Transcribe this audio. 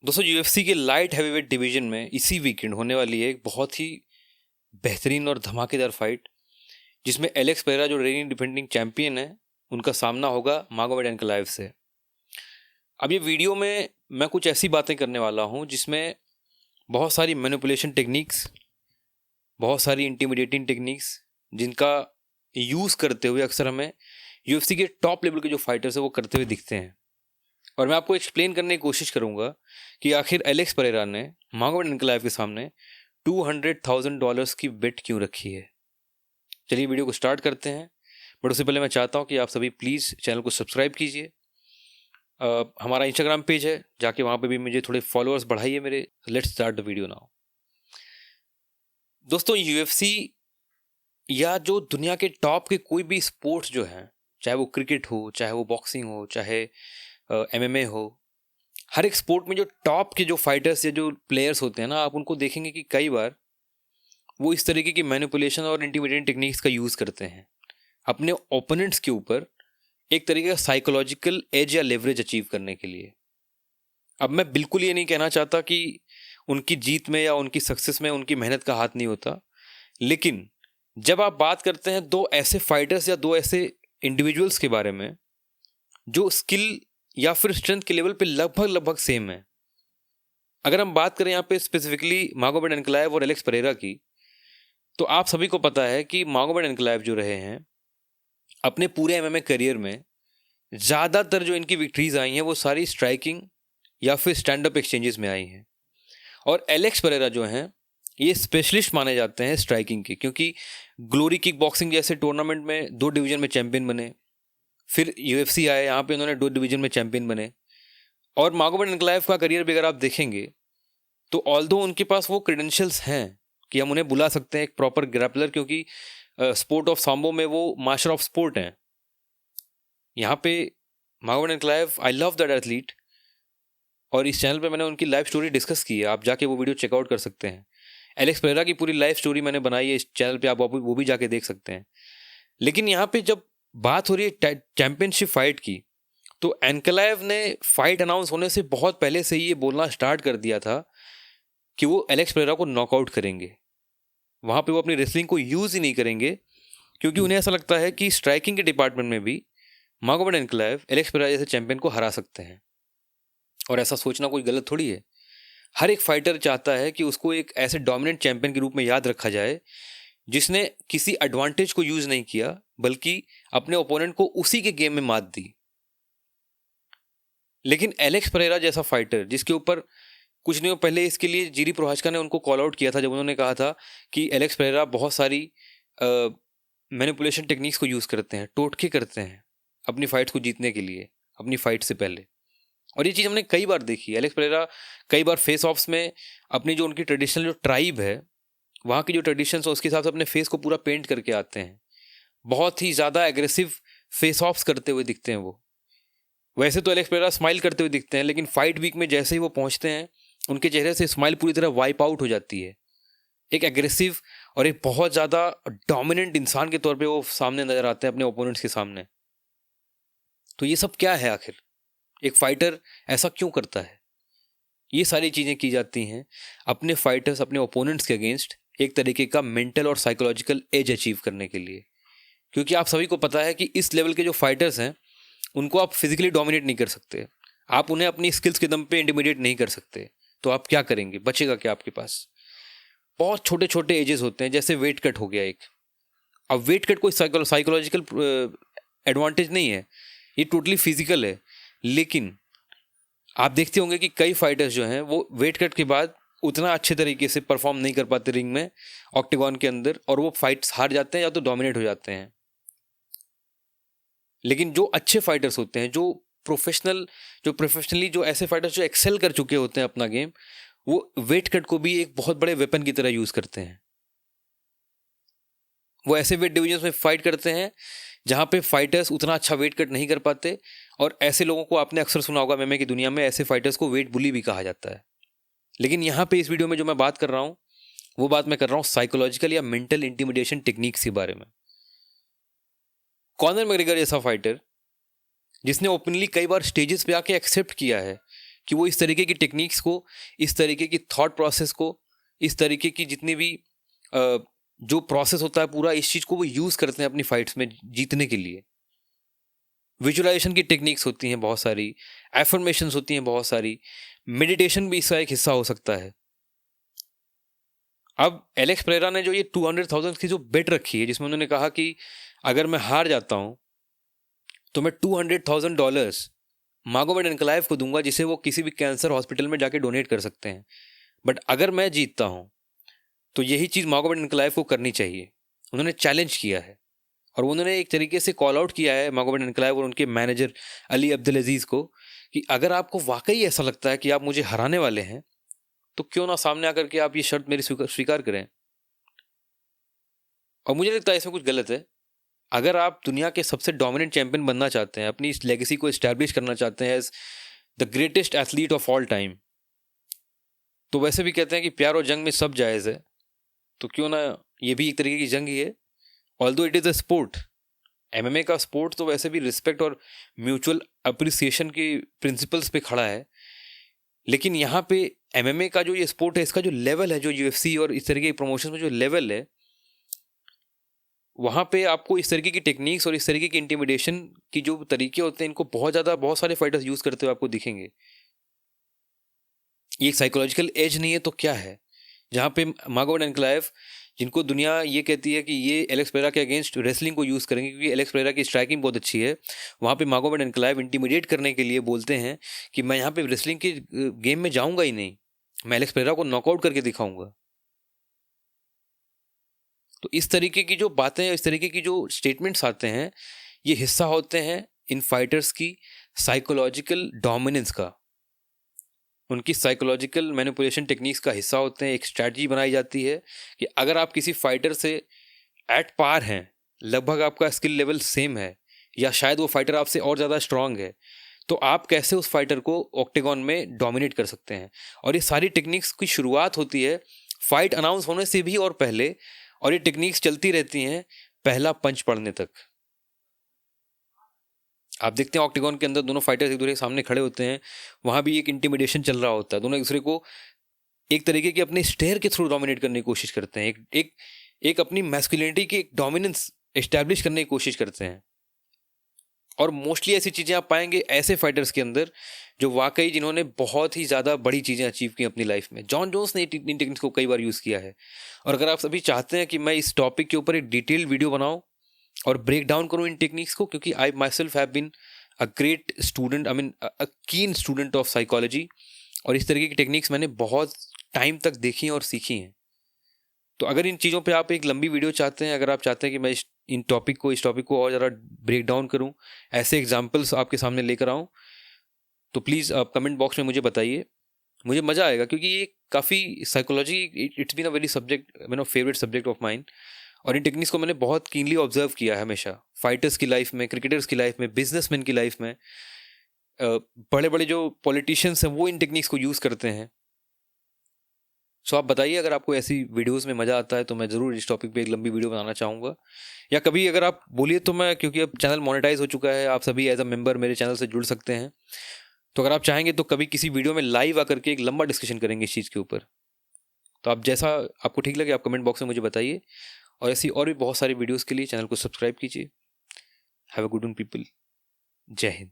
दोस्तों यूएफसी के light heavyweight division में इसी वीकेंड होने वाली है एक बहुत ही बेहतरीन और धमाकेदार फाइट, जिसमें एलेक्स पेरेरा जो रेनिंग डिफेंडिंग चैंपियन है उनका सामना होगा मागोमेड एंकलाइव से। अब ये वीडियो में मैं कुछ ऐसी बातें करने वाला हूँ जिसमें बहुत सारी मैनिपुलेशन टेक्निक्स, बहुत सारी इंटिमिडेटिंग टेक्निक्स जिनका यूज़ करते हुए अक्सर हमें यूएफसी के टॉप लेवल के जो फाइटर्स है वो करते हुए दिखते हैं। और मैं आपको एक्सप्लेन करने की कोशिश करूंगा कि आखिर एलेक्स पेरेरा ने मागोमेड एंकलाइव के सामने $200,000 की बेट क्यों रखी है। चलिए वीडियो को स्टार्ट करते हैं, बट उससे पहले मैं चाहता हूं कि आप सभी प्लीज़ चैनल को सब्सक्राइब कीजिए। हमारा इंस्टाग्राम पेज है, जाके वहाँ पे भी मुझे थोड़े फॉलोअर्स बढ़ाइए मेरे। Let's start the video now. दोस्तों यूएफसी या जो दुनिया के टॉप के कोई भी स्पोर्ट्स जो हैं, चाहे वो क्रिकेट हो, चाहे वो बॉक्सिंग हो, चाहे एमएमए हो, हर एक स्पोर्ट में जो टॉप के जो फाइटर्स या जो प्लेयर्स होते हैं ना, आप उनको देखेंगे कि कई बार वो इस तरीके की मैनिपुलेशन और इंटिमिडेटिंग टेक्निक्स का यूज़ करते हैं अपने ओपोनेंट्स के ऊपर एक तरीके का साइकोलॉजिकल एज या लेवरेज अचीव करने के लिए। अब मैं बिल्कुल ये नहीं कहना चाहता कि उनकी जीत में या उनकी सक्सेस में उनकी मेहनत का हाथ नहीं होता, लेकिन जब आप बात करते हैं दो ऐसे फाइटर्स या दो ऐसे इंडिविजुअल्स के बारे में जो स्किल या फिर स्ट्रेंथ के लेवल पे लगभग सेम है। अगर हम बात करें यहाँ पे स्पेसिफिकली मागोमेड एंकलाइव और एलेक्स पेरेरा की, तो आप सभी को पता है कि मागोमेड एंकलाइव जो रहे हैं अपने पूरे एमएमए करियर में ज़्यादातर जो इनकी विक्ट्रीज आई हैं वो सारी स्ट्राइकिंग या फिर स्टैंड अप एक्सचेंजेस में आई हैं। और एलेक्स पेरेरा जो हैं ये स्पेशलिस्ट माने जाते हैं स्ट्राइकिंग के, क्योंकि ग्लोरी किक बॉक्सिंग जैसे टूर्नामेंट में 2 डिवीजन में चैंपियन बने, फिर यूएफसी आए, यहाँ पे उन्होंने 2 डिवीजन में चैंपियन बने। और मागोमेड एंकलाइव का करियर भी अगर आप देखेंगे तो ऑल्दो उनके पास वो क्रेडेंशियल्स हैं कि हम उन्हें बुला सकते हैं एक प्रॉपर ग्रैपलर, क्योंकि स्पोर्ट ऑफ साम्बो में वो मास्टर ऑफ स्पोर्ट हैं। यहाँ पे मागोमेड एंकलाइव, आई लव दैट एथलीट, और इस चैनल पे मैंने उनकी लाइफ स्टोरी डिस्कस की है, आप जाके वो वीडियो चेकआउट कर सकते हैं। एलेक्स पेरेरा की पूरी लाइफ स्टोरी मैंने बनाई है इस चैनल पे, आप वो भी जाके देख सकते हैं। लेकिन यहाँ पे जब बात हो रही है चैंपियनशिप फाइट की, तो एंकलाइव ने फाइट अनाउंस होने से बहुत पहले से ही ये बोलना स्टार्ट कर दिया था कि वो एलेक्स पेरेरा को नॉकआउट करेंगे। वहाँ पे वो अपनी रेसलिंग को यूज़ ही नहीं करेंगे, क्योंकि उन्हें ऐसा लगता है कि स्ट्राइकिंग के डिपार्टमेंट में भी मागोमेड एंकलाइव एलेक्स पेरेरा जैसे चैंपियन को हरा सकते हैं। और ऐसा सोचना कोई गलत थोड़ी है। हर एक फाइटर चाहता है कि उसको एक ऐसे डोमिनेंट चैंपियन के रूप में याद रखा जाए जिसने किसी एडवांटेज को यूज़ नहीं किया, बल्कि अपने ओपोनेंट को उसी के गेम में मात दी। लेकिन एलेक्स पेरेरा जैसा फाइटर, जिसके ऊपर कुछ दिनों पहले इसके लिए जीरी प्रोहाचका ने उनको कॉल आउट किया था, जब उन्होंने कहा था कि एलेक्स पेरेरा बहुत सारी मैनिपुलेशन टेक्निक्स को यूज़ करते हैं, टोटके करते हैं अपनी फाइट्स को जीतने के लिए, अपनी फाइट से पहले। और ये चीज़ हमने कई बार देखी। एलेक्स पेरेरा कई बार फेस ऑफ्स में अपनी जो उनकी ट्रेडिशनल जो ट्राइब है, वहाँ की जो ट्रेडिशंस है उसके हिसाब से अपने फेस को पूरा पेंट करके आते हैं। बहुत ही ज़्यादा एग्रेसिव फेस ऑफ्स करते हुए दिखते हैं वो। वैसे तो एलेक्स पेरेरा स्माइल करते हुए दिखते हैं, लेकिन फाइट वीक में जैसे ही वो पहुंचते हैं उनके चेहरे से स्माइल पूरी तरह वाइप आउट हो जाती है। एक एग्रेसिव और एक बहुत ज़्यादा डोमिनेंट इंसान के तौर पे वो सामने नजर आते हैं अपने ओपोनेंट्स के सामने। तो ये सब क्या है आखिर, एक फाइटर ऐसा क्यों करता है? ये सारी चीज़ें की जाती हैं अपने फाइटर्स, अपने ओपोनेंट्स के अगेंस्ट एक तरीके का मेंटल और साइकोलॉजिकल एज अचीव करने के लिए। क्योंकि आप सभी को पता है कि इस लेवल के जो फाइटर्स हैं उनको आप फिजिकली डोमिनेट नहीं कर सकते, आप उन्हें अपनी स्किल्स के दम पे इंटिमिडेट नहीं कर सकते। तो आप क्या करेंगे, बचेगा क्या आपके पास? बहुत छोटे छोटे एजेस होते हैं, जैसे वेट कट हो गया एक। अब वेट कट कोई साइकोलॉजिकल एडवांटेज नहीं है, ये टोटली फिजिकल है। लेकिन आप देखते होंगे कि कई फाइटर्स जो हैं वो वेट कट के बाद उतना अच्छे तरीके से परफॉर्म नहीं कर पाते रिंग में, ऑक्टेगॉन के अंदर, और वो फाइट्स हार जाते हैं या तो डोमिनेट हो जाते हैं। लेकिन जो अच्छे फाइटर्स होते हैं, जो प्रोफेशनली जो ऐसे फाइटर्स जो एक्सेल कर चुके होते हैं अपना गेम, वो वेट कट को भी एक बहुत बड़े वेपन की तरह यूज करते हैं। वो ऐसे वेट डिवीजन में फाइट करते हैं जहां पे फाइटर्स उतना अच्छा वेट कट नहीं कर पाते, और ऐसे लोगों को आपने अक्सर सुना होगा एमएमए की दुनिया में, ऐसे फाइटर्स को वेट बुली भी कहा जाता है। लेकिन यहाँ पे इस वीडियो में जो मैं बात कर रहा हूँ वो बात मैं कर रहा हूँ साइकोलॉजिकल या मेंटल इंटिमिडेशन टेक्निक्स के बारे में। कॉनर मैग्रेगर जैसा फाइटर जिसने ओपनली कई बार स्टेजेस पे आके एक्सेप्ट किया है कि वो इस तरीके की टेक्निक्स को, इस तरीके की थॉट प्रोसेस को, इस तरीके की जितनी भी जो प्रोसेस होता है पूरा, इस चीज़ को वो यूज़ करते हैं अपनी फाइट्स में जीतने के लिए। विजुअलाइजेशन की टेक्निक्स होती हैं बहुत सारी, एफर्मेशंस होती हैं बहुत सारी, मेडिटेशन भी इसका एक हिस्सा हो सकता है। अब एलेक्स पेरेरा ने जो ये 200,000 की जो बेट रखी है, जिसमें उन्होंने कहा कि अगर मैं हार जाता हूं तो मैं $200,000 मागोमेड एनक्लाइव को दूंगा, जिसे वो किसी भी कैंसर हॉस्पिटल में जाके डोनेट कर सकते हैं। बट अगर मैं जीतता हूं तो यही चीज़ मागोमेड एनक्लाइव को करनी चाहिए। उन्होंने चैलेंज किया है और उन्होंने एक तरीके से कॉल आउट किया है मागोमेड एनक्लाइव और उनके मैनेजर अली अब्दुल अजीज़ को कि अगर आपको वाकई ऐसा लगता है कि आप मुझे हराने वाले हैं तो क्यों ना सामने आकर के आप ये शर्त मेरी स्वीकार करें। और मुझे लगता है इसमें कुछ गलत है। अगर आप दुनिया के सबसे डोमिनेंट चैंपियन बनना चाहते हैं, अपनी इस लेगेसी को एस्टैब्लिश करना चाहते हैं as the greatest athlete of all time, तो वैसे भी कहते हैं कि प्यार और जंग में सब जायज़ है, तो क्यों ना ये भी एक तरीके की जंग ही है। Although it is a sport, MMA का स्पोर्ट तो वैसे भी रिस्पेक्ट और म्यूचुअल अप्रिसिएशन के प्रिंसिपल्स पे खड़ा है, लेकिन यहाँ पे एमएमए का जो ये स्पोर्ट है, इसका जो लेवल है, जो यूएफसी और इस तरीके के प्रमोशन में जो लेवल है, वहाँ पे आपको इस तरीके की टेक्निक्स और इस तरीके की इंटिमिडेशन की जो तरीके होते हैं, इनको बहुत सारे फाइटर्स यूज़ करते हुए आपको दिखेंगे। ये एक साइकोलॉजिकल एज नहीं है तो क्या है? जहाँ पे मागोमेड एनक्लाइव, जिनको दुनिया ये कहती है कि ये एलेक्स पेरेरा के अगेंस्ट रेसलिंग को यूज़ करेंगे क्योंकि एलेक्स पेरेरा की स्ट्राइकिंग बहुत अच्छी है, वहाँ पे मागोमेड एनक्लाइव इंटिमिडेट करने के लिए बोलते हैं कि मैं यहाँ पे रेसलिंग के गेम में जाऊँगा ही नहीं, मैं एलेक्स पेरेरा को नॉकआउट करके दिखाऊंगा। तो इस तरीके की जो बातें, इस तरीके की जो स्टेटमेंट्स आते हैं, ये हिस्सा होते हैं इन फाइटर्स की साइकोलॉजिकल डोमिनेंस का, उनकी साइकोलॉजिकल मैनिपुलेशन टेक्निक्स का हिस्सा होते हैं। एक स्ट्रैटेजी बनाई जाती है कि अगर आप किसी फाइटर से एट पार हैं, लगभग आपका स्किल लेवल सेम है, या शायद वो फाइटर आपसे और ज़्यादा स्ट्रांग है, तो आप कैसे उस फाइटर को ऑक्टेगॉन में डोमिनेट कर सकते हैं। और ये सारी टेक्निक्स की शुरुआत होती है फाइट अनाउंस होने से भी और पहले, और ये टेक्निक्स चलती रहती हैं पहला पंच पड़ने तक। आप देखते हैं ऑक्टेगॉन के अंदर दोनों फाइटर्स एक दूसरे के सामने खड़े होते हैं, वहाँ भी एक इंटिमिडेशन चल रहा होता है, दोनों एक दूसरे को एक तरीके के अपने स्टेयर के थ्रू डोमिनेट करने की कोशिश करते हैं, एक अपनी मैस्कुलिनिटी की एक डोमिनेंस एस्टैब्लिश करने की कोशिश करते हैं। और मोस्टली ऐसी चीज़ें आप पाएंगे ऐसे फाइटर्स के अंदर जो वाकई जिन्होंने बहुत ही ज़्यादा बड़ी चीज़ें अचीव की अपनी लाइफ में। जॉन जोन्स ने इन टेक्निक्स को कई बार यूज़ किया है। और अगर आप सभी चाहते हैं कि मैं इस टॉपिक के ऊपर एक डिटेल्ड वीडियो बनाऊं और ब्रेक डाउन करूं इन टेक्निक्स को, क्योंकि I myself have been a great student, I mean a keen student of psychology, और इस तरीके की टेक्निक्स मैंने बहुत टाइम तक देखी हैं और सीखी हैं। तो अगर इन चीज़ों पे आप एक लंबी वीडियो चाहते हैं, अगर आप चाहते हैं कि मैं इस टॉपिक को और ज़रा ब्रेक डाउन करूं, ऐसे एग्जांपल्स आपके सामने लेकर आऊं, तो प्लीज़ आप कमेंट बॉक्स में मुझे बताइए। मुझे मज़ा आएगा क्योंकि ये काफ़ी psychology, it's been a very subject, मेरा फेवरेट सब्जेक्ट ऑफ माइन। और इन टेक्निक्स को मैंने बहुत कीनली ऑब्जर्व किया है हमेशा, फाइटर्स की लाइफ में, क्रिकेटर्स की लाइफ में, बिजनेसमैन की लाइफ में। बड़े बड़े जो पॉलिटिशियंस हैं वो इन टेक्निक्स को यूज़ करते हैं। सो आप बताइए, अगर आपको ऐसी वीडियोस में मज़ा आता है तो मैं ज़रूर इस टॉपिक पे एक लंबी वीडियो बनाना चाहूँगा। या कभी अगर आप बोलिए तो मैं, क्योंकि अब चैनल मोनेटाइज हो चुका है, आप सभी एज अ मेंबर मेरे चैनल से जुड़ सकते हैं, तो अगर आप चाहेंगे तो कभी किसी वीडियो में लाइव आकर के एक लंबा डिस्कशन करेंगे इस चीज़ के ऊपर। तो आप जैसा आपको ठीक लगे आप कमेंट बॉक्स में मुझे बताइए, और ऐसी और भी बहुत सारी वीडियोज़ के लिए चैनल को सब्सक्राइब कीजिए। Have a good one people. जय हिंद।